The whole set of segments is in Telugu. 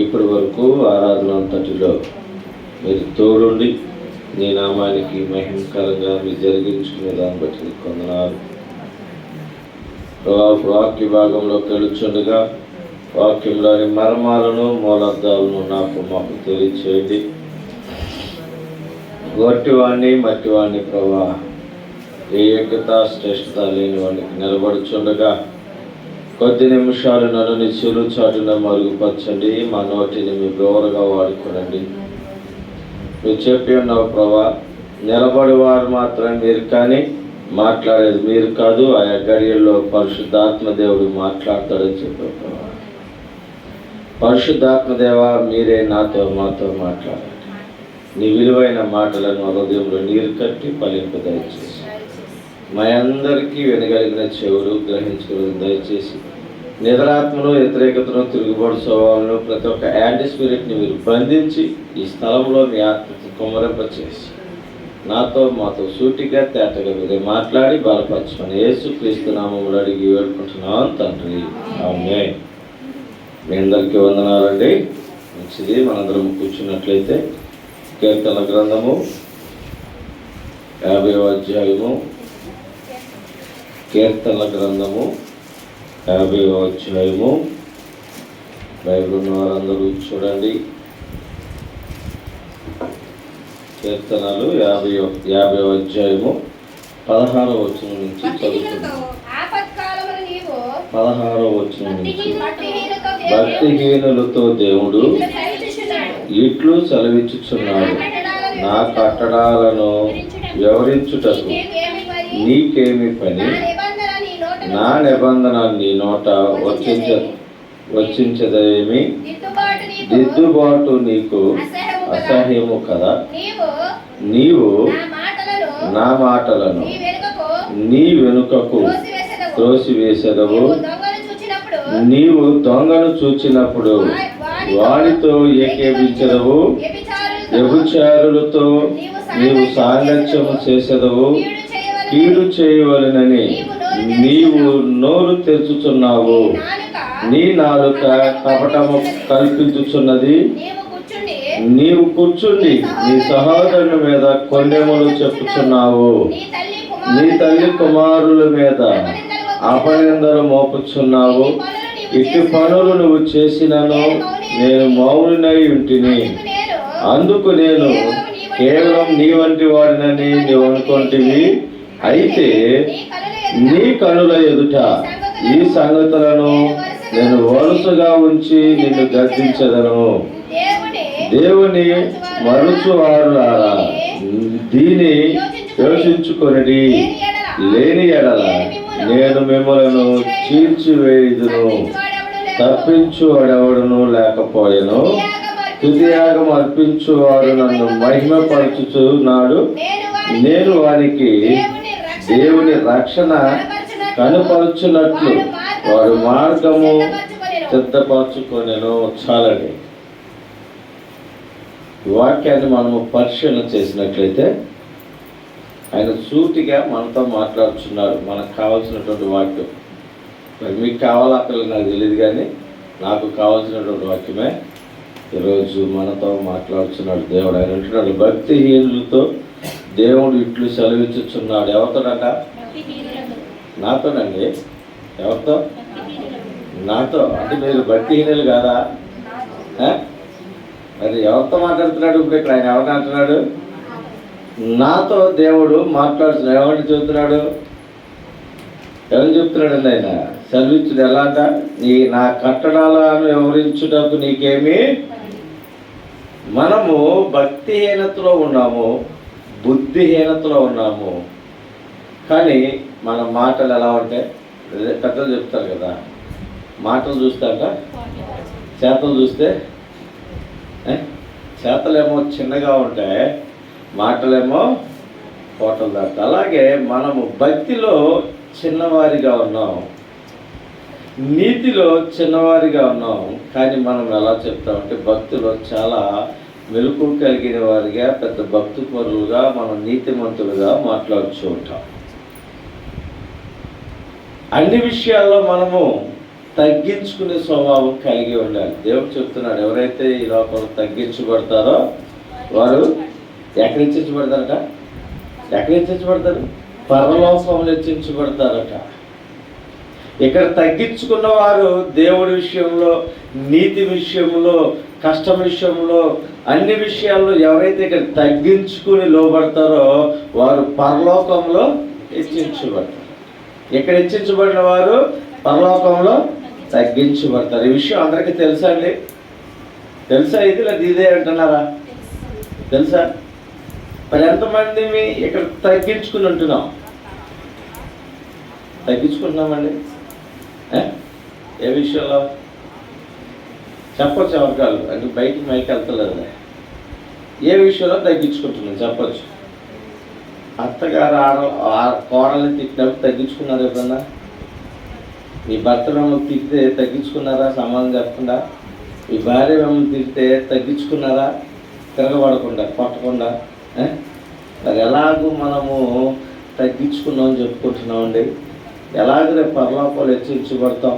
ఇప్పటి వరకు ఆరాధన అంతటిలో మీరు తోడుండి నీ నామానికి మహిమకరంగా మీరు జరిగించుకునే దాన్ని బట్టి నీకు వందనాలు. వాక్య భాగంలోకి వెళ్ళుచుండగా వాక్యంలోని మర్మాలను మూలార్థాలను మాకు తెలియచేయండి. గొట్టివాణ్ణి మట్టివాణ్ణి ప్రభా, ఏ యోగ్యత శ్రేష్టత లేని వాడికి నిలబడుచుండగా కొద్ది నిమిషాలు నన్ను నీ చెరువు చాటున మరుగుపరచండి. మా నోటిని మీ గౌరవగా వాడుకోనండి. మీరు చెప్పి ఉన్నావు ప్రభా, నిలబడి వారు మాత్రమే మీరు, కానీ మాట్లాడేది మీరు కాదు. ఆయా గడియల్లో పరిశుద్ధాత్మ దేవుడు మాట్లాడతాడని చెప్పావు ప్రభా. పరిశుద్ధాత్మదేవ, మీరే మాతో మాట్లాడండి. నీ విలువైన మాటలను హృదయంలో నీరు కట్టి ఫలింప దయచేసి మా అందరికీ వినగలిగిన చెవులు గ్రహించగలిగిన దయచేసి నిద్రాత్మను వ్యతిరేకతను తిరుగుబాటు స్వభావంలో ప్రతి ఒక్క యాంటీ స్పిరిట్ని మీరు బంధించి ఈ స్థలంలో మీ ఆత్మకు కుమ్మరింపచేసి మాతో సూటిగా తేటగా మీరు మాట్లాడి బలపరచుకొని యేసుక్రీస్తు నామములో అడిగి వేడుకుంటున్నాం తండ్రి, ఆమేన్. మీ అందరికీ వందనాలండి. మంచిది, మనందరం కూర్చున్నట్లయితే కీర్తన గ్రంథము 50వ అధ్యాయము, కీర్తన గ్రంథము 50వ అధ్యాయము. బైబిల్ ఉన్న వారందరూ చూడండి. కీర్తనలు 50వ అధ్యాయము 16వ వచనం నుంచి చదువుతున్నాం. 16వ వచనం నుంచి, భక్తిహీనులతో దేవుడు ఇట్లు సెలవిచ్చుచున్నాడు, నా కట్టడాలను వివరించుటకు నీకేమి పని? నా నిబంధన నీ నోట వచ్చించదేమి? దిద్దుబాటు నీకు అసహ్యము కదా. నీవు నా మాటలను నీ వెనుకకు త్రోసివేసెదవు. నీవు దొంగను చూచినప్పుడు వాడితో ఏకేపించదవు. వ్యభిచారులతో నీవు సాంగత్యము చేసెదవు. కీడు చేయవలెనని నీవు నోరు తెరుచుచున్నావు. నీ నాలుక కపటము కల్పించుచున్నది. నీవు కూర్చుండి నీ సహోదరుని మీద కొండెములు చెప్పుచున్నావు. నీ తల్లి కుమారుల మీద అపనిందలు మోపుచున్నావు. ఇటు పనులు నువ్వు చేసినను నేను మౌనై ఉంటిని. అందుకు నేను కేవలం నీ వంటి వాడినని నీవు అనుకుంటివి. అయితే నీ కనుల ఎదుట ఈ సంగతులను నేను వరుసగా ఉంచి నిన్ను గద్దించదను. దేవుని మరుచువారులారా, దీని యోచించుకొనిడి. లేని ఎడల నేను మిమ్మలను చీల్చివేయుదును. తప్పించువాడెవడును లేకపోయెను. తుదియాగం అర్పించువాడు నన్ను మహిమపరచుచున్నాడు. నేను వానికి దేవుని రక్షణ కనుపరుచున్నట్లు వాడు మార్గము సిద్ధపరచుకొనెను. చాలండి. వాక్యాన్ని మనము పరిశీలన చేసినట్లయితే ఆయన సూటిగా మనతో మాట్లాడుచున్నాడు. మనకు కావాల్సినటువంటి వాక్యం. మరి మీకు కావాలా పిల్లలు నాకు తెలియదు, కానీ నాకు కావాల్సినటువంటి వాక్యమే ఈరోజు మనతో మాట్లాడుచున్నాడు దేవుడు. ఆయన అంటున్నాడు, భక్తిహీనులతో దేవుడు ఇట్లు సెలవిచ్చుచున్నాడు. ఎవరితోనట? నాతోనండి. ఎవరితో? నాతో. అంటే మీరు భక్తిహీనులు కాదా? మరి ఎవరితో మాట్లాడుతున్నాడు? ఇప్పుడు ఇక్కడ ఆయన ఎవరిని అంటున్నాడు? నాతో దేవుడు మాట్లాడుతున్నాడు. ఎవరిని చెబుతున్నాడు? ఎవరు చెప్తున్నాడండి ఆయన? సెలవిచ్చుడు ఎలాంట? నా కట్టడాలను వివరించుటకు నీకేమి? మనము భక్తిహీనతలో ఉన్నాము, బుద్ధిహీనతలో ఉన్నాము. కానీ మన మాటలు ఎలా ఉంటాయి? పెద్దలు చెప్తారు కదా, మాటలు చూస్తాక చేతలు చూస్తే చేతలేమో చిన్నగా ఉంటాయి, మాటలేమో కోటలు దాకా. అలాగే మనము భక్తిలో చిన్నవారిగా ఉన్నాం, నీతిలో చిన్నవారిగా ఉన్నాం. కానీ మనం ఎలా చెప్తామంటే భక్తిలో చాలా మెలకు కలిగిన వారిగా, పెద్ద భక్తి పరులుగా, మనం నీతిమంతులుగా మాట్లాడుతూ ఉంటాం. అన్ని విషయాల్లో మనము తగ్గించుకునే స్వభావం కలిగి ఉండాలి. దేవుడు చెప్తున్నాడు, ఎవరైతే ఈ లోకంలో తగ్గించబడతారో వారు ఎక్కడ హెచ్చించబడతారట? ఎక్కడ హెచ్చించబడతారు? పరలోకంలో హెచ్చించబడతారట. ఇక్కడ తగ్గించుకున్న వారు దేవుడి విషయంలో, నీతి విషయంలో, కష్టం విషయంలో, అన్ని విషయాల్లో ఎవరైతే ఇక్కడ తగ్గించుకుని లోబడతారో వారు పరలోకంలో హెచ్చించబడతారు. ఇక్కడ హెచ్చించబడిన వారు పరలోకంలో తగ్గించబడతారు. ఈ విషయం అందరికీ తెలుసా అండి? తెలుసా? ఇది లేదా ఇదే అంటున్నారా? తెలుసా? మరి ఎంతమంది ఇక్కడ తగ్గించుకుని ఉంటున్నాం? తగ్గించుకుంటున్నామండి. ఏ విషయంలో చెప్పచ్చు? ఎవరికాలు అంటే బయటికి మైకి వెళ్తలేదు. ఏ విషయంలో తగ్గించుకుంటున్నాం చెప్పచ్చు? అత్తగారు కోడల్ని తిట్టినప్పుడు తగ్గించుకున్నారు ఎప్పుడన్నా? మీ భర్త మిమ్మల్ని తిట్టితే తగ్గించుకున్నారా? సమాధానం చెప్పకుండా. మీ భార్య మిమ్మల్ని తిట్టితే తగ్గించుకున్నారా? తిరగబడకుండా, కొట్టకుండా. మరి ఎలాగూ మనము తగ్గించుకున్నామని చెప్పుకుంటున్నామండి. ఎలాగ రేపు పరలోకాలు హెచ్చించబడతాం?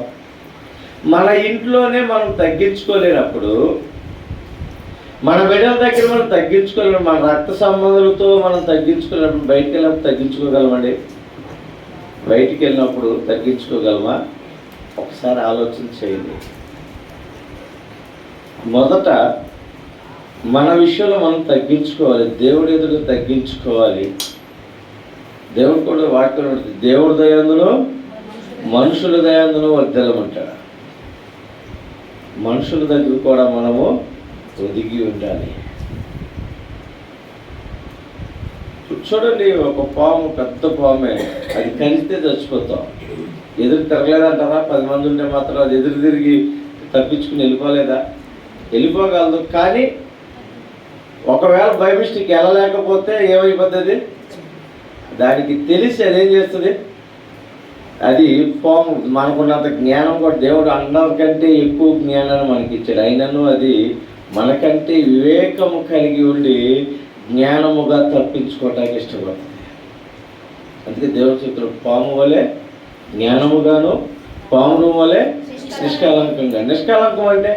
మన ఇంట్లోనే మనం తగ్గించుకోలేనప్పుడు, మన బిడ్డల దగ్గర మనం తగ్గించుకోలేము, మన రక్త సంబంధులతో మనం తగ్గించుకోలేనప్పుడు బయటికి వెళ్ళినప్పుడు తగ్గించుకోగలమండి? బయటికి వెళ్ళినప్పుడు తగ్గించుకోగలమా? ఒకసారి ఆలోచన చేయండి. మొదట మన విషయంలో మనం తగ్గించుకోవాలి. దేవుడి ఎదురు తగ్గించుకోవాలి. దేవుడు కూడా వాక్యం ఉంటుంది, దేవుడి దయందును మనుషుల దయందును వర్ధలమంటాడు. మనుషుల దగ్గర కూడా మనము ఒదిగి ఉండాలి. చూడండి, ఒక పాము, పెద్ద పామే, అది కలిస్తే చచ్చిపోతాం. ఎదురు తిరగలేదంటారా? 10 మంది ఉంటే మాత్రం అది ఎదురు తిరిగి తప్పించుకుని వెళ్ళిపోలేదా? వెళ్ళిపోగలదు. కానీ ఒకవేళ బై మిస్టేక్ వెళ్ళలేకపోతే ఏమైపోతుంది? దానికి తెలిసి అదేం చేస్తుంది? అది పాము. మనకున్నంత జ్ఞానం కూడా దేవుడు అందరికంటే ఎక్కువ జ్ఞానాన్ని మనకి ఇచ్చాడు. అయినను అది మనకంటే వివేకము కలిగి ఉండి జ్ఞానముగా తప్పించుకోవటానికి ఇష్టపడుతుంది. అందుకే దేవుడు చెప్తాడు, పాము వలె జ్ఞానముగాను, పాము వలె నిష్కలంకంగా. నిష్కలంకం అంటే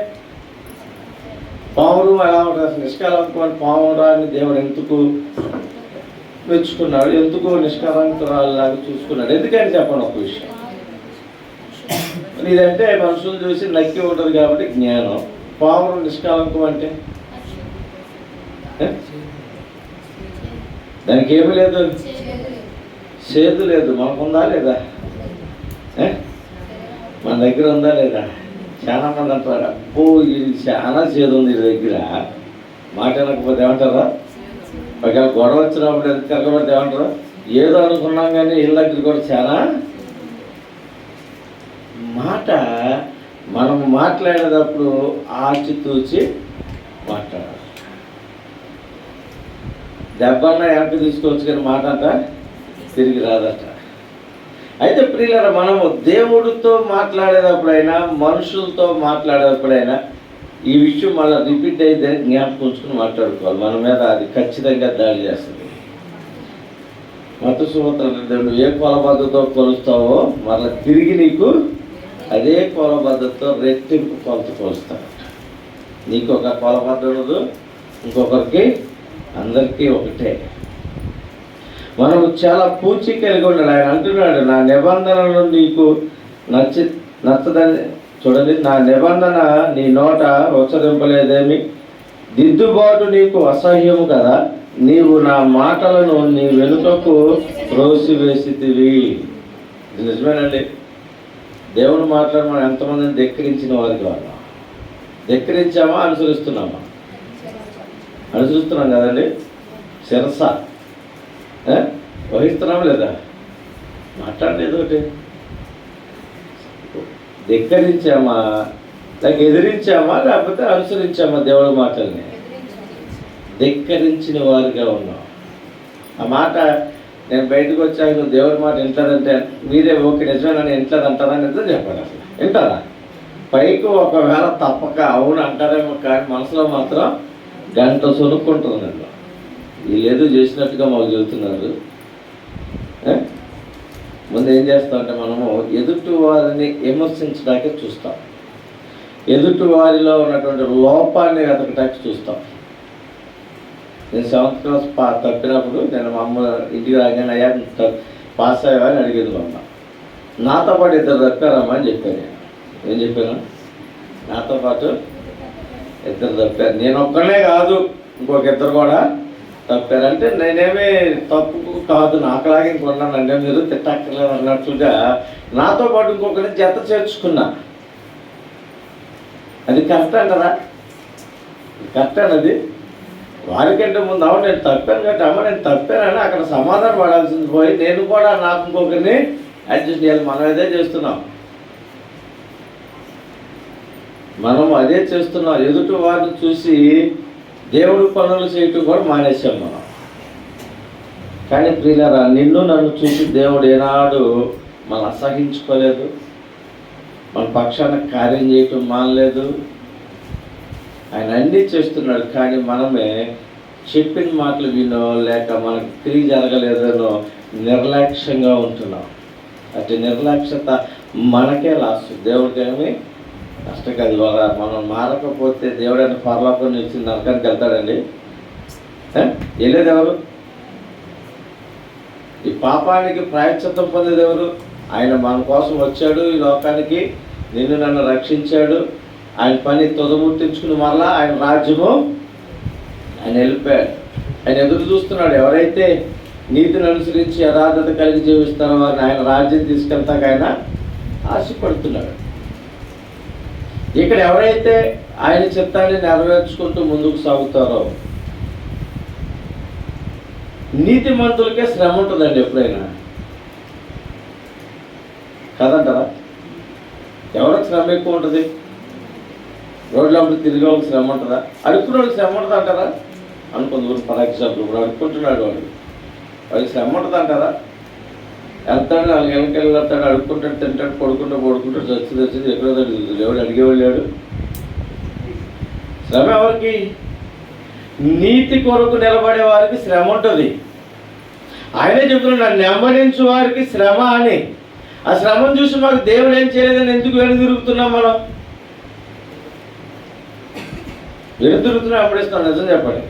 పాము ఎలా ఉంటుంది? నిష్కలంకం అంటే పాము రాని దేవుడు ఎందుకు మెచ్చుకున్నాడు? ఎందుకు నిష్కలంకరాలాగా చూసుకున్నాడు? ఎందుకని చెప్పండి ఒక విషయం. ఇదంటే మనుషులు చూసి నక్కి ఉంటుంది కాబట్టి జ్ఞానం. పాము నిష్కలంకం అంటే దానికి ఏమీ లేదు, చేదు లేదు. మనకుందా లేదా? మన దగ్గర ఉందా లేదా? చాలా మంది అంటారు, అబ్బో ఇది చాలా చేదు ఉంది ఇది దగ్గర. మాట అనకపోతే ఏమంటారా? ఒకవేళ గొడవ వచ్చినప్పుడు ఎంత తిరగబడితే ఏమంటారు? ఏదో అనుకున్నాం కానీ వీళ్ళ దగ్గర కూడా చాలా మాట. మనం మాట్లాడేటప్పుడు ఆచితూచి మాట్లాడాలి. దెబ్బన్న వెనక్కి తీసుకోవచ్చు కానీ మాట అంట తిరిగి రాదట. అయితే ప్రియులారా, మనము దేవుడితో మాట్లాడేటప్పుడైనా, మనుషులతో మాట్లాడేటప్పుడైనా ఈ విషయం మళ్ళీ రిపీట్ అయితే జ్ఞాపకం ఉంచుకుని మాట్లాడుకోవాలి. మన మీద అది ఖచ్చితంగా దాడి చేస్తుంది. మత సుమంత్రుడు ఏ కొలబద్దతో కొలుస్తావో మళ్ళీ తిరిగి నీకు అదే కొలబద్దతో రెట్టింపు కొలత కొలుస్తాడు. నీకు ఒక కొలబద్ద ఉండదు, ఇంకొకరికి అందరికీ ఒకటే. మనం చాలా పూచి కలిగి ఉండాలి. ఆయన అంటున్నాడు, నా నిబంధనలు నీకు నచ్చదని. చూడండి, నా నిబంధన నీ నోట ఉచ్చరింపలేదేమి? దిద్దుబాటు నీకు అసహ్యము కదా. నీవు నా మాటలను నీ వెనుకకు త్రోసివేసితివి. ఇది నిజమేనండి. దేవుడు మాట్లాడి మనం ఎంతమందిని ధిక్కరించిన వారికి వాళ్ళం. ధిక్కరించామా? అనుసరిస్తున్నామా? అనుసరిస్తున్నాం కదండి. శిరస వహిస్తున్నాం లేదా? మాట్లాడలేదు. ఒకటి ధిక్కరించామా, లేక ఎదిరించామా, లేకపోతే అనుసరించామా? దేవుడి మాటల్ని ధిక్కరించిన వారిగా ఉన్నాం. ఆ మాట నేను బయటకు వచ్చాక నువ్వు దేవుడి మాట వింటారంటే మీరే ఓకే నిజమేనని వింటారంటారా? నిజం చెప్పండి. అసలు వింటారా? పైకి ఒకవేళ తప్పక అవును అంటారేమో, కానీ మనసులో మాత్రం గంట సొనుక్కుంటుంది. వీళ్ళు ఏదో చేసినట్టుగా మాకు చెబుతున్నారు. ముందు ఏం చేస్తామంటే మనము ఎదుటి వారిని విమర్శించడానికి చూస్తాం, ఎదుటి వారిలో ఉన్నటువంటి లోపాన్ని వెతకడానికి చూస్తాం. నేను 7th క్లాస్ తప్పినప్పుడు నేను మా అమ్మ ఇంటికి రాగానే అయ్యా పాస్ అయ్యావని అడిగింది మా అమ్మ. నాతో పాటు 2 తప్పారమ్మా అని చెప్పాను. ఏం చెప్పాను? నాతో పాటు 2 తప్పారు. నేను ఒక్కనే కాదు, ఇంకొక 2 కూడా తప్పారంటే నేనేమి తప్పు కాదు, నాకులాగే ఇంకొన్నానంటే మీరు తిట్టక్కర్లేదు అన్నట్లుగా నాతో పాటు ఇంకొకరిని జత చేర్చుకున్నా. అది కరెక్ట్ అంటారా? కరెక్ట్ అన్నది. వారికంటే ముందు అవును నేను తప్పాను కాబట్టి అమ్మ నేను తప్పానని అక్కడ సమాధానం పడాల్సింది పోయి నేను కూడా నాకు ఇంకొకరిని అడ్జస్ట్ చేయాలి. మనం అదే చేస్తున్నాం, మనం అదే చేస్తున్నాం. ఎదుటి వారిని చూసి దేవుడు పనులు చేయటం కూడా మానేసాం మనం. కానీ ప్రియులారా, నిన్ను నన్ను చూసి దేవుడు ఏనాడు మనం అసహించుకోలేదు, మన పక్షాన కార్యం చేయటం మానలేదు. ఆయన అన్నీ చేస్తున్నాడు. కానీ మనమే చెప్పిన మాటలు వినో లేక మనకు తిరిగి జరగలేదనో నిర్లక్ష్యంగా ఉంటున్నాం. అటు నిర్లక్ష్యత మనకే లాస్ట్, దేవుడికేమి కష్టం కాదు. మనం మారకపోతే దేవుడైనా పరలోకం నుంచి నరకానికి వెళ్తాడండి? వెళ్ళేది ఎవరు? ఈ పాపానికి ప్రాయశ్చిత్తం పొందేది ఎవరు? ఆయన మన కోసం వచ్చాడు ఈ లోకానికి, నిన్ను నన్ను రక్షించాడు. ఆయన పని తుదముట్టించుకుని మరలా ఆయన రాజ్యము ఆయన వెళ్ళిపోయాడు. ఆయన ఎదురు చూస్తున్నాడు. ఎవరైతే నీతిని అనుసరించి యథార్థత కలిగి జీవిస్తారో వారిని ఆయన రాజ్యం తీసుకెళ్తాక ఆయన ఆశపడుతున్నాడు. ఇక్కడ ఎవరైతే ఆయన చిత్తాన్ని నెరవేర్చుకుంటూ ముందుకు సాగుతారో, నీతిమంతులకే శ్రమ ఉంటుందండి ఎప్పుడైనా, కదంటారా? ఎవరికి శ్రమ ఎక్కువ ఉంటుంది? రోడ్లో అప్పుడు తిరిగే వాళ్ళకి శ్రమ ఉంటుందా? అడుక్కునే వాళ్ళకి శ్రమ ఉంటుంది అంటారా? అనుకుంది. ఫర్ ఎగ్జాంపుల్ ఇప్పుడు అడుక్కుంటున్నాడు, వాడికి శ్రమ ఉంటుంది అంటారా? వెళ్తాడు, 4 ఏళ్ళకి వెళ్తాడు, అడుక్కుంటాడు, తింటాడు, పడుకుంటాడు, చచ్చి ఎక్కడో తడుతుంది. ఎవడు అడిగేవాళ్ళాడు? శ్రమ ఎవరికి? నీతి కొరకు నిలబడే వారికి శ్రమ ఉంటుంది. ఆయనే చెప్తున్నాడు, నన్ను వెంబడించు వారికి శ్రమ అని. ఆ శ్రమను చూసి మాకు దేవుడు ఏం చేయలేదని ఎందుకు వెనుదిరుగుతున్నాం? మనం వెనుదిరుగుతున్నాం, వెంబడిస్తున్నాం. నిజం చెప్పండి,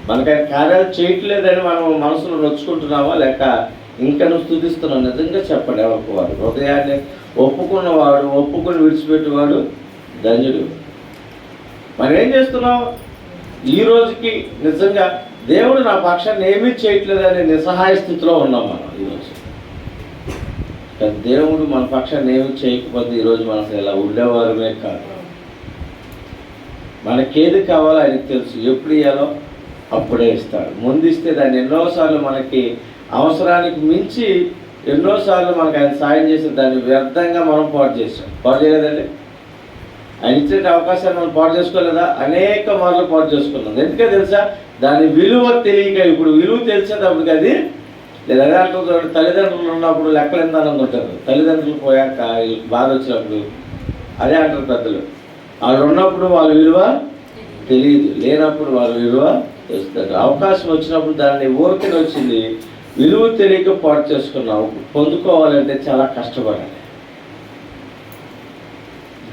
మనకి ఆయన కార్యాలు చేయట్లేదని మనం మనసులో నొచ్చుకుంటున్నామా లేక ఇంకా నువ్వు స్తుతిస్తున్నావు? నిజంగా చెప్పండి. ఎవరివాడు హృదయాన్ని ఒప్పుకున్నవాడు, ఒప్పుకొని విడిచిపెట్టేవాడు ధన్యుడు. మనం ఏం చేస్తున్నాం? ఈ రోజుకి నిజంగా దేవుడు నా పక్షాన్ని ఏమీ చేయట్లేదని నిస్సహాయ స్థితిలో ఉన్నాం మనం ఈరోజు. దేవుడు మన పక్షాన్ని ఏమీ చేయకపోతే ఈరోజు మనం ఇలా ఉండేవారమే కాదు. మనకేది కావాలో ఆయనకు తెలుసు, ఎప్పుడు ఇవ్వాలో అప్పుడే ఇస్తాడు. ముందు ఇస్తే దాన్ని ఎన్నోసార్లు మనకి అవసరానికి మించి ఎన్నోసార్లు మనకు ఆయన సాయం చేసి దాన్ని వ్యర్థంగా మనం పాటు చేసాం. పాటు చేయలేదండి? ఆయన ఇచ్చే అవకాశాన్ని మనం పాటు చేసుకోలేదా? అనేక మార్లు పాటు చేసుకున్నాం. ఎందుకే తెలుసా? దాని విలువ తెలియక. ఇప్పుడు విలువ తెలిసేటప్పటికి అది లేదా తల్లిదండ్రులు ఉన్నప్పుడు లెక్కలు ఎంత ఆనందం ఉంటారు. తల్లిదండ్రులు పోయాక బాధ వచ్చినప్పుడు అదే అంటారు పెద్దలు. వాళ్ళు ఉన్నప్పుడు వాళ్ళ విలువ తెలియదు, లేనప్పుడు వాళ్ళ విలువ తెలుస్తారు. అవకాశం వచ్చినప్పుడు దాన్ని ఊరికే వచ్చింది, విలువ తెలియక పాటు చేసుకున్నావు. పొందుకోవాలంటే చాలా కష్టపడాలి.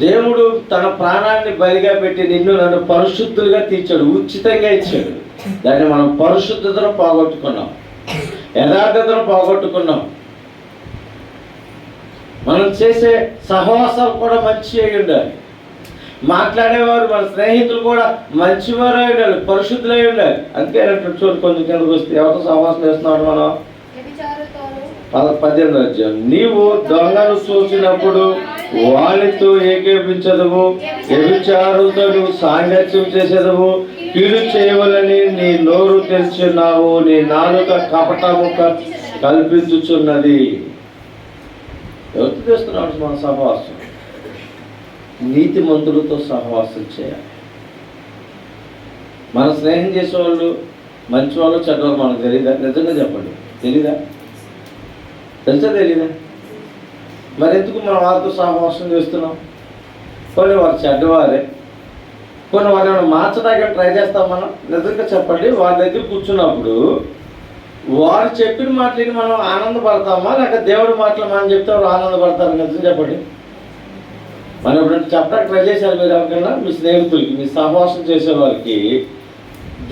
దేవుడు తన ప్రాణాన్ని బలిగా పెట్టి నిన్ను నన్ను పరిశుద్ధులుగా తీర్చాడు, ఉచితంగా ఇచ్చాడు. దాన్ని మనం పరిశుద్ధతను పోగొట్టుకున్నాం, యథార్థతను పోగొట్టుకున్నాం. మనం చేసే సహవాసాలు కూడా మంచి అయి ఉండాలి. మాట్లాడేవారు మన స్నేహితులు కూడా మంచివారు అయి ఉండాలి, పరిశుద్ధులు అయి ఉండాలి. అందుకే చూడు, కొంచెం కిందకు వస్తే ఎవరితో సహవాసం చేస్తున్నాడు మనం? 18వ అధ్యాయం. నీవు దొంగను చూసినప్పుడు వానితో ఏకేపించదవు, వ్యభిచారులతో నువ్వు సాంగత్యం చేసేదవు, కీడు చేయవలని నీ నోరు తెరిచున్నావు, నీ నాలుక కపటము కల్పించుచున్నది. ఎవరితో చేస్తున్నాడు మన సహవాసం? నీతిమంతులతో సహవాసం చేయాలి. మన స్నేహం చేసేవాళ్ళు మంచివాళ్ళు చెడ్డవాళ్ళు మనకు తెలీదా? నిజంగా చెప్పండి, తెలీదా? తెలుసా? తెలీదా? మరి ఎందుకు మనం వారితో సహవాసం చేస్తున్నాం? కొన్ని వారు చెడ్డవారే, కొన్ని వారిని మార్చడానికి ట్రై చేస్తాం మనం. నిజంగా చెప్పండి, వారి దగ్గర కూర్చున్నప్పుడు వారు చెప్పిన మాటలు మనం ఆనందపడతామా, లేక దేవుడి మాటలు మనం చెప్తే వారు ఆనందపడతారు కదా చెప్పండి. మనం ఎప్పుడంటే చెప్పడానికి ట్రై చేశారు మీరు ఎవరికైనా మీ స్నేహితులకి, మీ సహవాసం చేసేవారికి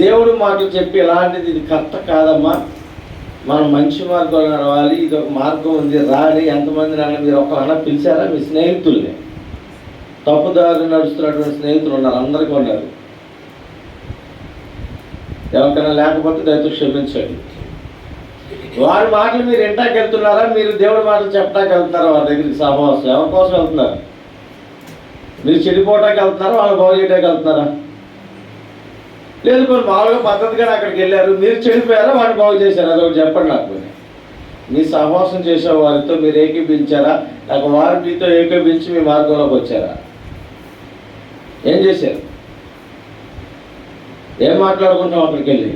దేవుడి మాటలు చెప్పి ఎలాంటిది ఇది కరెక్ట్ కాదమ్మా, మనం మంచి మార్గంలో నడవాలి, ఇది ఒక మార్గం ఉంది రాని ఎంతమందిని అన్న మీరు ఒకళ్ళన్నా పిలిచారా మీ స్నేహితుల్ని? తప్పుదారి నడుస్తున్నటువంటి స్నేహితులు ఉన్నారు, అందరికీ ఉన్నారు. ఎవరికైనా లేకపోతే దయతో క్షమించండి. వారి మాటలు మీరు ఇంటాకి వెళ్తున్నారా, మీరు దేవుడి మాటలు చెప్పడానికి వెళ్తున్నారా? వారి దగ్గరికి సహవాసం ఎవరి కోసం వెళ్తున్నారు? మీరు చెడిపోవటానికి వెళ్తున్నారా, వాళ్ళు బాగు చేయడానికి వెళ్తున్నారా? లేదు కొన్ని మామూలుగా పద్ధతిగానే అక్కడికి వెళ్ళారు, మీరు చెడిపోయారా, వాడిని బాగు చేశారా? అదొకటి చెప్పండి నాకు. మీ సహవాసం చేసే వారితో మీరు ఏకీపించారా, లేక వారు మీతో ఏకీపించి మీ మార్గంలోకి వచ్చారా? ఏం చేశారు? ఏం మాట్లాడుకుంటాం అక్కడికి వెళ్ళి?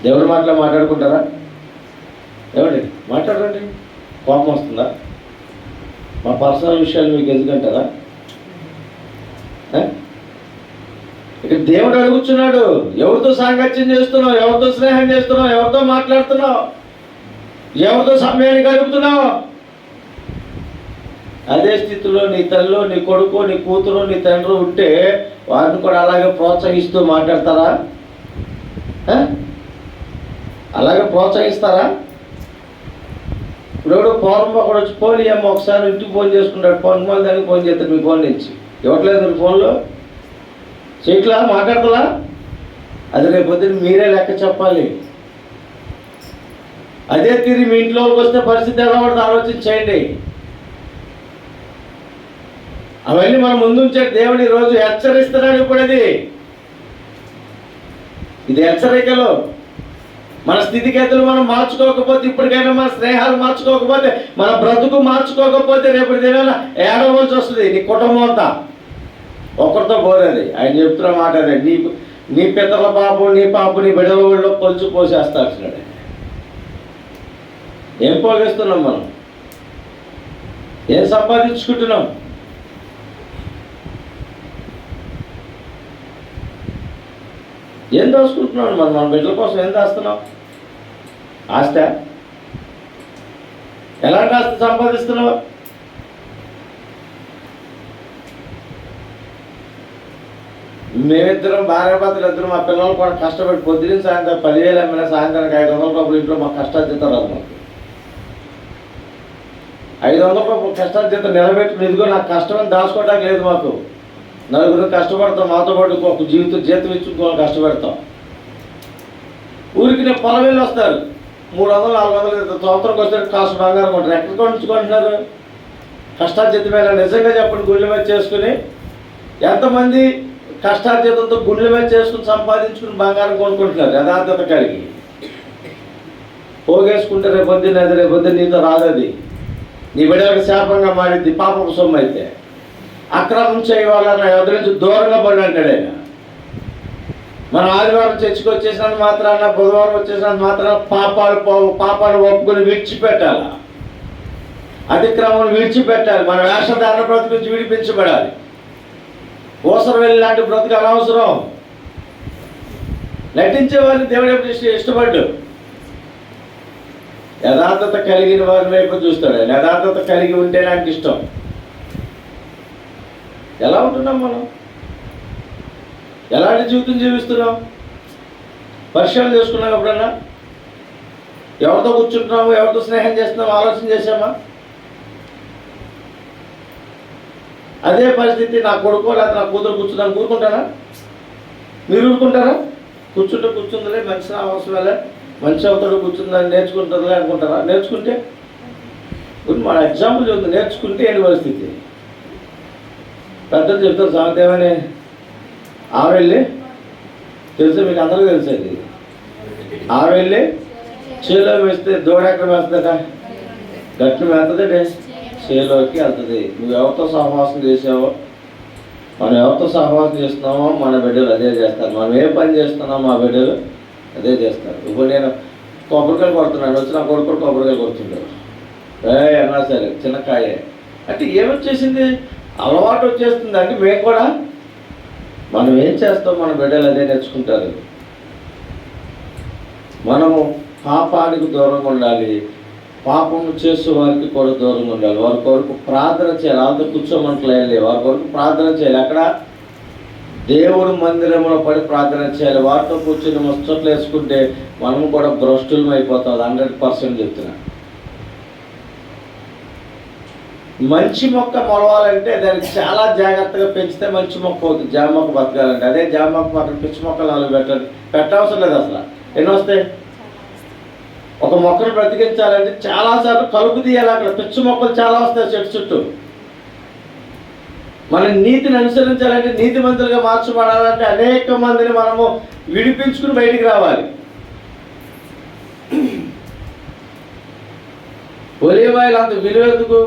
దేవుడి మాటలో మాట్లాడుకుంటారా? ఏమండి మాట్లాడండి. కోపం వస్తుందా? మా పర్సనల్ విషయాలు మీకు ఎందుకంటారా? ఇక్కడ దేవుడు అడుగుతున్నాడు, ఎవరితో సాంగత్యం చేస్తున్నావు, ఎవరితో స్నేహం చేస్తున్నావు, ఎవరితో మాట్లాడుతున్నావు, ఎవరితో సమయాన్ని గడుపుతున్నావు? అదే స్థితిలో నీ తల్లి, నీ కొడుకు, నీ కూతురు, నీ తండ్రి ఉంటే వారిని కూడా అలాగే ప్రోత్సహిస్తూ మాట్లాడతారా? అలాగే ప్రోత్సహిస్తారా? ఇప్పుడు పూర్వం ఒకడు వచ్చి ఫోన్ ఇవ్వమ్మ ఒకసారి ఇంటికి ఫోన్ చేసుకుంటాడు, ఫోన్ మళ్ళీ దానికి ఫోన్ చేస్తాడు మీ ఫోన్ నుంచి. ఇవ్వట్లేదు మీరు ఫోన్లో చేయట్లా, మాట్లాడతలా? అది రేపు పొద్దున్న మీరే లెక్క చెప్పాలి. అదే తీరి మీ ఇంట్లోకి వస్తే పరిస్థితి ఎలా పడుతుంది ఆలోచించేయండి. అవన్నీ మనం ముందుంచే దేవుడు ఈరోజు హెచ్చరిస్తున్నాడు. ఇప్పుడు ఇది హెచ్చరికలు. మన స్థితిగతులు మనం మార్చుకోకపోతే, ఇప్పటికైనా మన స్నేహాలు మార్చుకోకపోతే, మన బ్రతుకు మార్చుకోకపోతే రేపు ఏదైనా ఏడవలసి వస్తుంది. నీ కుటుంబం అంతా ఒకరితో పోరేది. ఆయన చెప్తున్న మాట అదే, నీ పితల పాపం, నీ పాపం నీ బిడ్డల ఊళ్ళో కొలుచు పోసేస్తాడు. ఏం పోగేస్తున్నాం మనం? ఏం సంపాదించుకుంటున్నాం? ఏం దాచుకుంటున్నాడు? మన బిడ్డల కోసం ఏం దాస్తున్నాం? ఆస్త? ఎలాంటి ఆస్తి సంపాదిస్తున్నావు? మేమిద్దరం భార్యాభర్తలు ఇద్దరు, మా పిల్లలు కూడా కష్టపడి పొద్దున్న సాయంత్రం 10,000 అమ్మినా సాయంత్రానికి 500 రూపాయలు ఇంట్లో మాకు కష్టార్జితం రాదు. మాకు 500 రూపాయలు కష్టార్జితం నిలబెట్టుకుని ఇదిగో నాకు కష్టమని దాచుకోవడానికి లేదు. మాకు నలుగురు కష్టపడతాం, మాతో పాటు ఒక జీతం ఇచ్చుకోవాలి, కష్టపడతాం. ఊరికి పొలం వెళ్ళి వస్తారు, 300-400 సంవత్సరంకి వస్తారు, కాసు బంగారం కొంటారు. ఎక్కడ కొంటుకుంటున్నారు? కష్టార్జితమైన నిజంగా చెప్పండి. గుళ్ళ మీద చేసుకుని ఎంతమంది కష్టార్జితంతో గుళ్ళ మీద చేసుకుని సంపాదించుకుని బంగారం కొనుక్కుంటున్నారు యథార్థత కలిగి? పోగేసుకుంటే రేపొద్దున నీతో రాదది. నీ బిడ్డలకు శాపంగా మారింది, పాపపు సొమ్ము అయితే. అక్రమం చేయవాలన్న ఎదురు నుంచి దూరంగా పడి అంటాడు ఆయన. మనం ఆదివారం చర్చికి వచ్చేసినంత మాత్రాన, బుధవారం వచ్చేసినంత మాత్రాన పాపాలు ఒప్పుకొని విడిచిపెట్టాలి, అతిక్రమం విడిచిపెట్టాలి. మన వేషధారణ బ్రతుకు నుంచి విడిపించబడాలి. ఊసర వెళ్ళి లాంటి బ్రతుకు అనవసరం. నటించే వారిని దేవుడు ఎప్పుడు ఇష్టపడ్డు. యథార్థత కలిగిన వారి వైపు చూస్తాడు. యథార్థత కలిగి ఉంటే నాకు ఇష్టం. ఎలా ఉంటున్నాం మనం? ఎలాంటి జీవితం జీవిస్తున్నాం? పరిశీలన చేసుకున్నాం ఎప్పుడన్నా? ఎవరితో కూర్చుంటున్నాము, ఎవరితో స్నేహం చేస్తున్నాము ఆలోచన చేసామా? అదే పరిస్థితి నా కొడుకో లేకపోతే నా కూతురు కూర్చున్నాను ఊరుకుంటారా? మీరు ఊరుకుంటారా? కూర్చుందిలే, మంచి అవసరం, మంచి అవుతాడు, కూర్చుందని నేర్చుకుంటుందిలే అనుకుంటారా? నేర్చుకుంటే మన ఎగ్జాంపుల్ చెప్తుంది. నేర్చుకుంటే ఏంటి పరిస్థితి? పెద్దలు చెప్తారు సామెతేమని, ఆవెళ్ళి తెలుసు మీకు అందరికీ తెలుసండి. ఆవెళ్ళి చేలో వేస్తే దూడెక్కడ వేస్తుందట, గట్టు వేస్తుందండి, చేలోకి వెళ్తుంది. నువ్వు ఎవరితో సహవాసం చేసావో, మనం ఎవరితో సహవాసం చేస్తున్నామో మన బిడ్డలు అదే చేస్తారు. మనం ఏ పని చేస్తున్నామో మా బిడ్డలు అదే చేస్తారు. ఇప్పుడు నేను కొబ్బరికాయలు కొడుతున్నాను, వచ్చి నా కొడుకు కొబ్బరికాయలు కొడుతుంటారు. అన్నా సరే చిన్న కాయే అంటే ఏమొచ్చేసింది? అలవాటు వచ్చేస్తుంది. అంటే మేము కూడా మనం ఏం చేస్తాం మన బిడ్డలు అదే నేర్చుకుంటారు. మనము పాపానికి దూరంగా ఉండాలి, పాపం చేసే వారికి కూడా దూరంగా ఉండాలి. వారి కొరకు ప్రార్థన చేయాలి. వాళ్ళతో కూర్చోమంటలేదు, వారి కొరకు ప్రార్థన చేయాలి. అక్కడ దేవుడు మందిరంలో పడి ప్రార్థన చేయాలి. వారితో కూర్చొని ముచ్చట్లు వేసుకుంటే మనం కూడా భ్రష్టులం అయిపోతాం. 100% చెప్తున్నా. మంచి మొక్క మొలవాలంటే దానికి చాలా జాగ్రత్తగా పెంచితే మంచి మొక్క అవుతుంది. జామ మొక్క బతకాలంటే. అదే జామ మొక్క పక్కన పిచ్చి మొక్కలు 4 పెట్టవసరం లేదు. అసలు ఎన్ని వస్తాయి? ఒక మొక్కను బ్రతికించాలంటే చాలాసార్లు కలుపు తీయాలి. అక్కడ పిచ్చి మొక్కలు చాలా వస్తాయి చెట్టు చుట్టూ. మన నీతిని అనుసరించాలంటే, నీతిమంతులుగా మార్చబడాలంటే అనేక మందిని మనము విడిపించుకుని బయటికి రావాలి. ఒలీవ్ ఆయిల్ అంత విలువ ఎందుకు?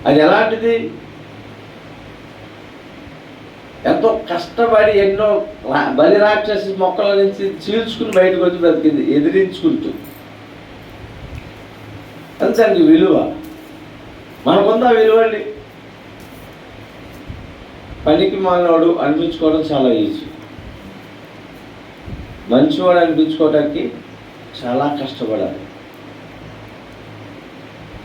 అది ఎలాంటిది? ఎంతో కష్టపడి ఎన్నో బలి రాక్షసి మొక్కల నుంచి చీల్చుకుని బయటకు వచ్చి బ్రతికింది, ఎదిరించుకుంటూ. అంతే విలువ. మనకుందా విలువ అండి? పనికి మాలినవాడు అనిపించుకోవడం చాలా ఈజీ. మంచివాడు అనిపించుకోవడానికి చాలా కష్టపడాలి.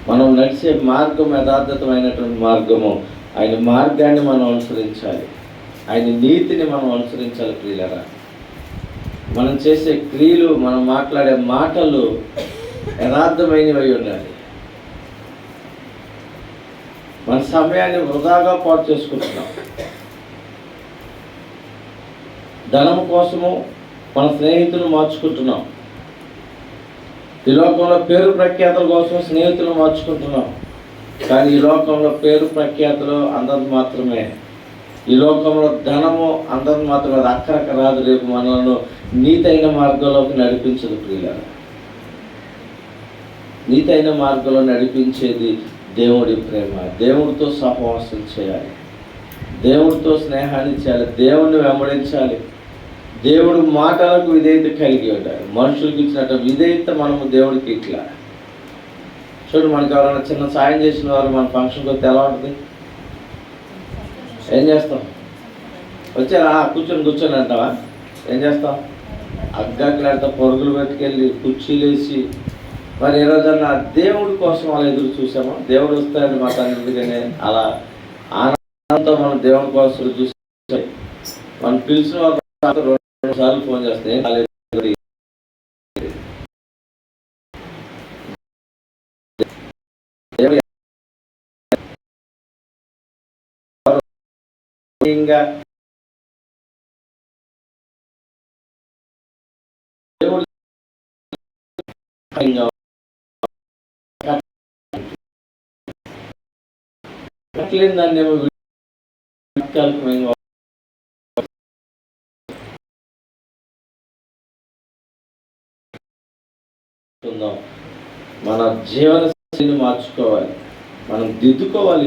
మనం నడిచే మార్గం యథార్థమైనటువంటి మార్గము. ఆయన మార్గాన్ని మనం అనుసరించాలి, ఆయన నీతిని మనం అనుసరించాలి. ప్రియులరా, మనం చేసే క్రియలు, మనం మాట్లాడే మాటలు యథార్థమైనవి ఉండాలి. మన సమయాన్ని వృధాగా పాటు చేసుకుంటున్నాం. ధనం కోసము మన స్నేహితులు మార్చుకుంటున్నాం. ఈ లోకంలో పేరు ప్రఖ్యాతుల కోసం స్నేహితులు మార్చుకుంటున్నాం. కానీ ఈ లోకంలో పేరు ప్రఖ్యాతులు అందరు మాత్రమే. ఈ లోకంలో ధనము అందరు మాత్రమే. అది అక్కడక్క రాదు. రేపు మనల్ని నీతైన మార్గంలోకి నడిపించదు. ప్రియులారా, నీతైన మార్గంలో నడిపించేది దేవుడి ప్రేమ. దేవుడితో సహవాసం చేయాలి, దేవుడితో స్నేహాన్ని చేయాలి, దేవుడిని వెంబడించాలి, దేవుడు మాటలకు విధేయత కలిగి ఉండాలి. మనుషులకు ఇచ్చినట్టు విధేయత మనము దేవుడికి ఇట్లా. చూడు, మనకి ఎవరైనా చిన్న సాయం చేసిన వారు మన ఫంక్షన్కి వస్తే ఎలా ఉంటుంది? ఏం చేస్తాం? వచ్చారా, కూర్చొని అంటావా? ఏం చేస్తాం? అగ్గాట్లాడితే పొరుగులు పెట్టుకెళ్ళి కుర్చీలేసి. మరి ఏ రోజన్నా దేవుడి కోసం అలా ఎదురు చూసామో? దేవుడు వస్తాయని మాట ఎందుకనే అలా ఆనందంతో మనం దేవుడి కోసం చూసి మనం పిలిచిన వాళ్ళు 2 సార్లు ఫోన్ చేస్తే దేవుడు కట్టలేని దాన్ని ఏమో మన జీవన శైలిని మార్చుకోవాలి, మనం దిద్దుకోవాలి.